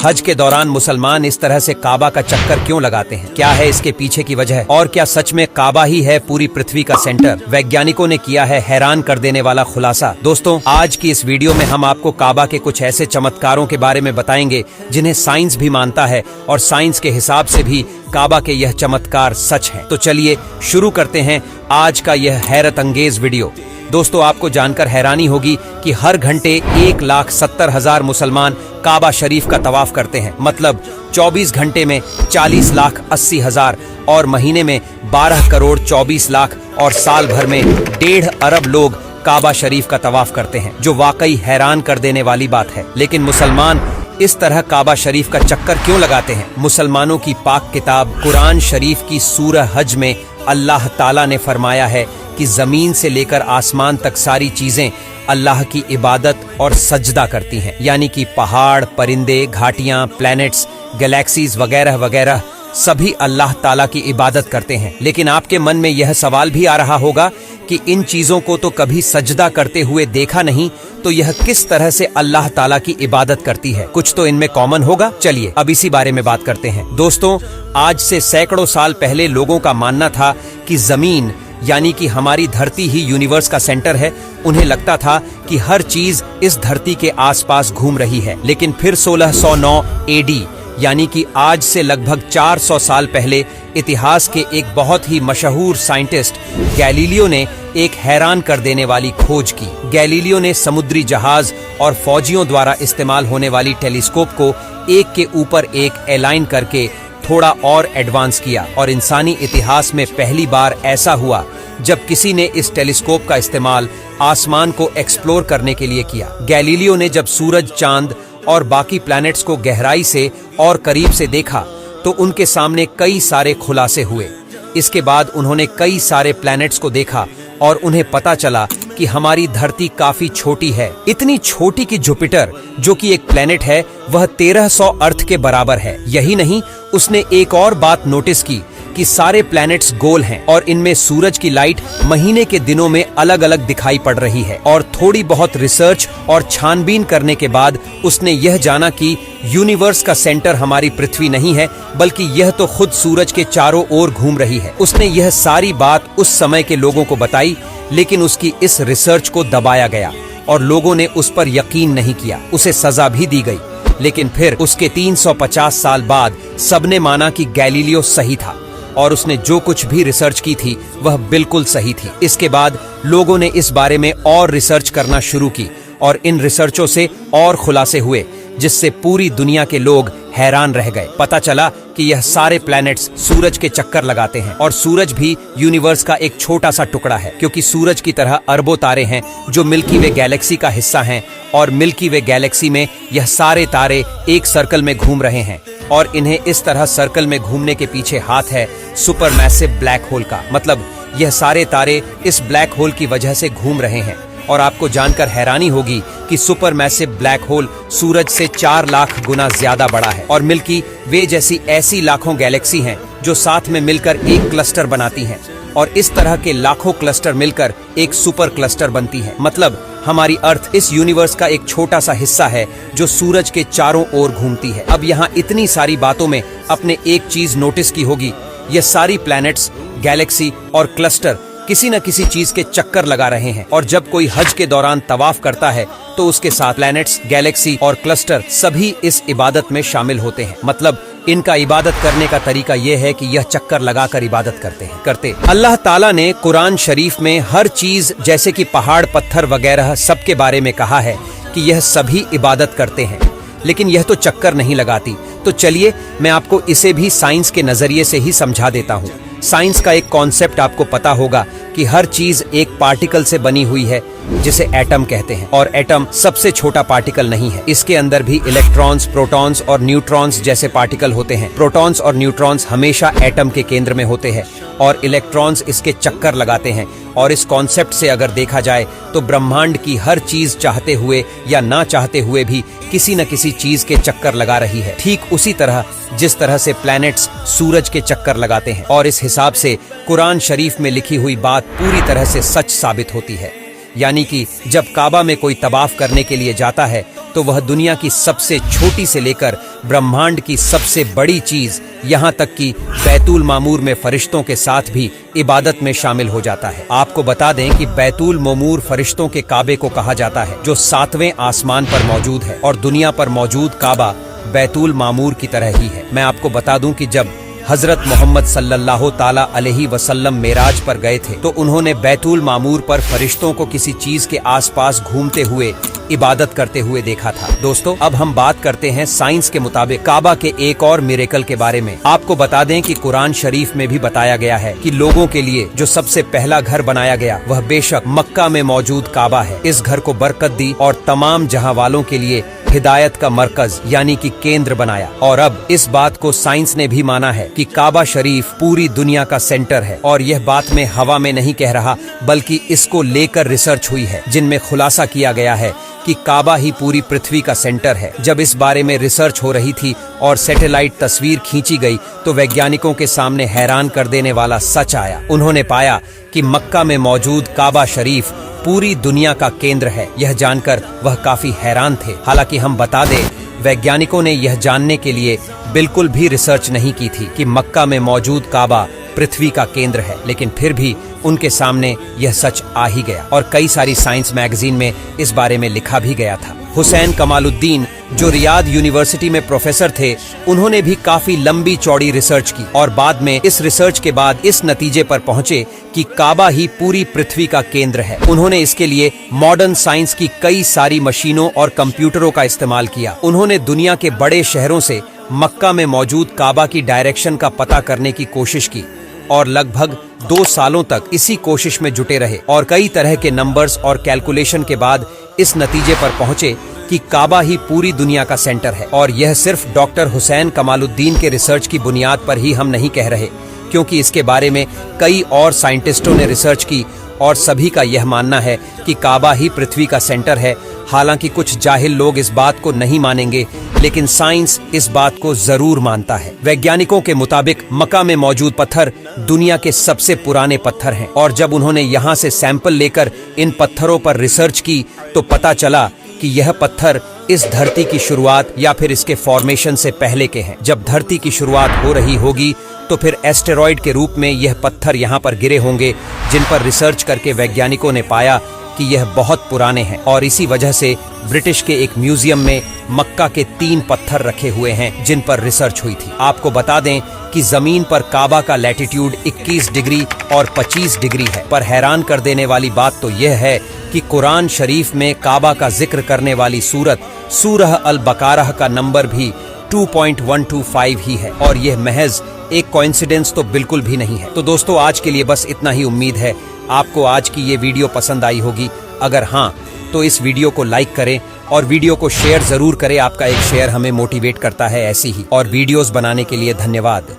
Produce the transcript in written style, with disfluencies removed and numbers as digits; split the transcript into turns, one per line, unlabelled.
हज के दौरान मुसलमान इस तरह से काबा का चक्कर क्यों लगाते हैं? क्या है इसके पीछे की वजह? और क्या सच में काबा ही है पूरी पृथ्वी का सेंटर? वैज्ञानिकों ने किया है हैरान कर देने वाला खुलासा। दोस्तों, आज की इस वीडियो में हम आपको काबा के कुछ ऐसे चमत्कारों के बारे में बताएंगे जिन्हें साइंस भी मानता है और साइंस के हिसाब से भी काबा के यह चमत्कार सच है। तो चलिए शुरू करते हैं आज का यह हैरत अंगेज वीडियो। दोस्तों, आपको जानकर हैरानी होगी कि हर घंटे 1,70,000 मुसलमान काबा शरीफ का तवाफ करते हैं। मतलब 24 घंटे में 40,80,000 और महीने में 12 करोड़ 24 लाख और साल भर में 1.5 अरब लोग काबा शरीफ का तवाफ करते हैं, जो वाकई हैरान कर देने वाली बात है। लेकिन मुसलमान इस तरह काबा शरीफ का चक्कर क्यों लगाते हैं? मुसलमानों की पाक किताब कुरान शरीफ की सूरह हज में अल्लाह ताला ने फरमाया है कि जमीन से लेकर आसमान तक सारी चीजें अल्लाह की इबादत और सजदा करती हैं। यानी कि पहाड़, परिंदे, घाटियां, प्लैनेट्स, गैलेक्सीज वगैरह वगैरह सभी अल्लाह ताला की इबादत करते हैं। लेकिन आपके मन में यह सवाल भी आ रहा होगा कि इन चीजों को तो कभी सजदा करते हुए देखा नहीं, तो यह किस तरह से अल्लाह ताला की इबादत करती है? कुछ तो इनमें कॉमन होगा। चलिए अब इसी बारे में बात करते हैं। दोस्तों, आज से सैकड़ों साल पहले लोगों का मानना था कि जमीन यानी कि हमारी धरती ही यूनिवर्स का सेंटर है। उन्हें लगता था कि हर चीज इस धरती के आसपास घूम रही है। लेकिन फिर 1609 AD यानी कि आज से लगभग 400 साल पहले इतिहास के एक बहुत ही मशहूर साइंटिस्ट गैलीलियो ने एक हैरान कर देने वाली खोज की। गैलीलियो ने समुद्री जहाज और फौजियों द्वारा इस्तेमाल होने वाली टेलीस्कोप को एक के ऊपर एक अलाइन करके थोड़ा और एडवांस किया। और इंसानी इतिहास में पहली बार ऐसा हुआ जब किसी ने इस टेलीस्कोप का इस्तेमाल आसमान को एक्सप्लोर करने के लिए किया। गैलीलियो ने जब सूरज, चांद और बाकी प्लैनेट्स को गहराई से और करीब से देखा तो उनके सामने कई सारे खुलासे हुए। इसके बाद उन्होंने कई सारे प्लैनेट्स को देखा और उन्हें पता चला कि हमारी धरती काफी छोटी है। इतनी छोटी कि जुपिटर, जो कि एक प्लैनेट है, वह 1300 अर्थ के बराबर है। यही नहीं, उसने एक और बात नोटिस की कि सारे प्लैनेट्स गोल हैं और इनमें सूरज की लाइट महीने के दिनों में अलग अलग दिखाई पड़ रही है। और थोड़ी बहुत रिसर्च और छानबीन करने के बाद उसने यह जाना कि यूनिवर्स का सेंटर हमारी पृथ्वी नहीं है, बल्कि यह तो खुद सूरज के चारों ओर घूम रही है। उसने यह सारी बात उस समय के लोगों को बताई, लेकिन उसकी इस रिसर्च को दबाया गया और लोगों ने उस पर यकीन नहीं किया। उसे सजा भी दी गई। लेकिन फिर उसके 350 साल बाद सबने माना कि गैलीलियो सही था और उसने जो कुछ भी रिसर्च की थी वह बिल्कुल सही थी। इसके बाद लोगों ने इस बारे में और रिसर्च करना शुरू की और इन रिसर्चों से और खुलासे हुए, जिससे पूरी दुनिया के लोग हैरान रह गए। पता चला कि यह सारे प्लैनेट्स सूरज के चक्कर लगाते हैं और सूरज भी यूनिवर्स का एक छोटा सा टुकड़ा है, क्योंकि सूरज की तरह अरबों तारे हैं जो मिल्की वे गैलेक्सी का हिस्सा हैं और मिल्की वे गैलेक्सी में यह सारे तारे एक सर्कल में घूम रहे हैं और इन्हें इस तरह सर्कल में घूमने के पीछे हाथ है सुपरमैसिव ब्लैक होल का। मतलब यह सारे तारे इस ब्लैक होल की वजह से घूम रहे हैं। और आपको जानकर हैरानी होगी कि सुपरमैसिव ब्लैक होल सूरज से 4 लाख गुना ज्यादा बड़ा है और मिल्की वे जैसी ऐसी लाखों गैलेक्सी हैं जो साथ में मिलकर एक क्लस्टर बनाती हैं और इस तरह के लाखों क्लस्टर मिलकर एक सुपर क्लस्टर बनती है। मतलब हमारी अर्थ इस यूनिवर्स का एक छोटा सा हिस्सा है जो सूरज के चारों ओर घूमती है। अब यहाँ इतनी सारी बातों में आपने एक चीज नोटिस की होगी, ये सारी प्लैनेट्स, गैलेक्सी और क्लस्टर किसी न किसी चीज के चक्कर लगा रहे हैं। और जब कोई हज के दौरान तवाफ करता है तो उसके साथ प्लैनेट्स, गैलेक्सी और क्लस्टर सभी इस इबादत में शामिल होते हैं। मतलब इनका इबादत करने का तरीका यह है कि यह चक्कर लगाकर इबादत करते। अल्लाह ताला ने कुरान शरीफ में हर चीज जैसे कि पहाड़, पत्थर वगैरह सब के बारे में कहा है कि यह सभी इबादत करते हैं, लेकिन यह तो चक्कर नहीं लगाती। तो चलिए मैं आपको इसे भी साइंस के नजरिए से ही समझा देता हूँ। साइंस का एक कॉन्सेप्ट आपको पता होगा कि हर चीज एक पार्टिकल से बनी हुई है, जिसे एटम कहते हैं। और एटम सबसे छोटा पार्टिकल नहीं है, इसके अंदर भी इलेक्ट्रॉन्स, प्रोटॉन्स और न्यूट्रॉन्स जैसे पार्टिकल होते हैं। प्रोटॉन्स और न्यूट्रॉन्स हमेशा एटम के केंद्र में होते हैं और इलेक्ट्रॉन्स इसके चक्कर लगाते हैं। और इस कॉन्सेप्ट से अगर देखा जाए तो ब्रह्मांड की हर चीज चाहते हुए या ना चाहते हुए भी किसी न किसी चीज के चक्कर लगा रही है। ठीक उसी तरह जिस तरह से प्लैनेट्स सूरज के चक्कर लगाते हैं। और इस हिसाब से कुरान शरीफ में लिखी हुई बात पूरी तरह से सच साबित होती है। यानी कि जब काबा में कोई तवाफ करने के लिए जाता है तो वह दुनिया की सबसे छोटी से लेकर ब्रह्मांड की सबसे बड़ी चीज, यहाँ तक कि बैतुल मामूर में फरिश्तों के साथ भी इबादत में शामिल हो जाता है। आपको बता दें कि बैतुल मामूर फरिश्तों के काबे को कहा जाता है, जो 7वें आसमान पर मौजूद है, और दुनिया पर मौजूद काबा बैतुल मामूर की तरह ही है। मैं आपको बता दूं कि जब हजरत मोहम्मद सल्लल्लाहु ताला अलैहि वसल्लम मेराज पर गए थे तो उन्होंने बैतुल मामूर पर फरिश्तों को किसी चीज के आसपास घूमते हुए इबादत करते हुए देखा था। दोस्तों, अब हम बात करते हैं साइंस के मुताबिक काबा के एक और मिरेकल के बारे में। आपको बता दें कि कुरान शरीफ में भी बताया गया है कि लोगों के लिए जो सबसे पहला घर बनाया गया वह बेशक मक्का में मौजूद काबा है। इस घर को बरकत दी और तमाम जहां वालों के लिए हिदायत का मरकज यानी कि केंद्र बनाया। और अब इस बात को साइंस ने भी माना है कि काबा शरीफ पूरी दुनिया का सेंटर है। और यह बात मैं हवा में नहीं कह रहा, बल्कि इसको लेकर रिसर्च हुई है, जिनमें खुलासा किया गया है कि काबा ही पूरी पृथ्वी का सेंटर है। जब इस बारे में रिसर्च हो रही थी और सैटेलाइट तस्वीर खींची गई तो वैज्ञानिकों के सामने हैरान कर देने वाला सच आया। उन्होंने पाया कि मक्का में मौजूद काबा शरीफ पूरी दुनिया का केंद्र है। यह जानकर वह काफी हैरान थे। हालांकि हम बता दें, वैज्ञानिकों ने यह जानने के लिए बिल्कुल भी रिसर्च नहीं की थी कि मक्का में मौजूद काबा पृथ्वी का केंद्र है, लेकिन फिर भी उनके सामने यह सच आ ही गया और कई सारी साइंस मैगजीन में इस बारे में लिखा भी गया था। हुसैन कमालुद्दीन, जो रियाद यूनिवर्सिटी में प्रोफेसर थे, उन्होंने भी काफी लंबी चौड़ी रिसर्च की और बाद में इस रिसर्च के बाद इस नतीजे पर पहुंचे कि काबा ही पूरी पृथ्वी का केंद्र है। उन्होंने इसके लिए मॉडर्न साइंस की कई सारी मशीनों और कंप्यूटरों का इस्तेमाल किया। उन्होंने दुनिया के बड़े शहरों से मक्का में मौजूद काबा की डायरेक्शन का पता करने की कोशिश की और लगभग 2 सालों तक इसी कोशिश में जुटे रहे और कई तरह के नंबर्स और कैलकुलेशन के बाद इस नतीजे पर पहुंचे कि काबा ही पूरी दुनिया का सेंटर है। और यह सिर्फ डॉक्टर हुसैन कमालुद्दीन के रिसर्च की बुनियाद पर ही हम नहीं कह रहे, क्योंकि इसके बारे में कई और साइंटिस्टों ने रिसर्च की और सभी का यह मानना है कि काबा ही पृथ्वी का सेंटर है। हालांकि कुछ जाहिल लोग इस बात को नहीं मानेंगे, लेकिन साइंस इस बात को जरूर मानता है। वैज्ञानिकों के मुताबिक मक्का में मौजूद पत्थर दुनिया के सबसे पुराने पत्थर हैं और जब उन्होंने यहाँ से सैंपल लेकर इन पत्थरों पर रिसर्च की तो पता चला कि यह पत्थर इस धरती की शुरुआत या फिर इसके फॉर्मेशन से पहले के हैं। जब धरती की शुरुआत हो रही होगी तो फिर एस्टेरॉयड के रूप में यह पत्थर यहाँ पर गिरे होंगे, जिन पर रिसर्च करके वैज्ञानिकों ने पाया कि यह बहुत पुराने हैं। और इसी वजह से ब्रिटिश के एक म्यूजियम में मक्का के 3 पत्थर रखे हुए हैं जिन पर रिसर्च हुई थी। आपको बता दें कि जमीन पर काबा का लैटिट्यूड 21 डिग्री और 25 डिग्री है। पर हैरान कर देने वाली बात तो यह है कि कुरान शरीफ में काबा का जिक्र करने वाली सूरत सूरह अल बकारह का नंबर भी 2.125 ही है और यह महज एक कोइंसिडेंस तो बिल्कुल भी नहीं है। तो दोस्तों, आज के लिए बस इतना ही। उम्मीद है आपको आज की ये वीडियो पसंद आई होगी। अगर हाँ, तो इस वीडियो को लाइक करें और वीडियो को शेयर जरूर करें। आपका एक शेयर हमें मोटिवेट करता है ऐसी ही और वीडियोस बनाने के लिए। धन्यवाद।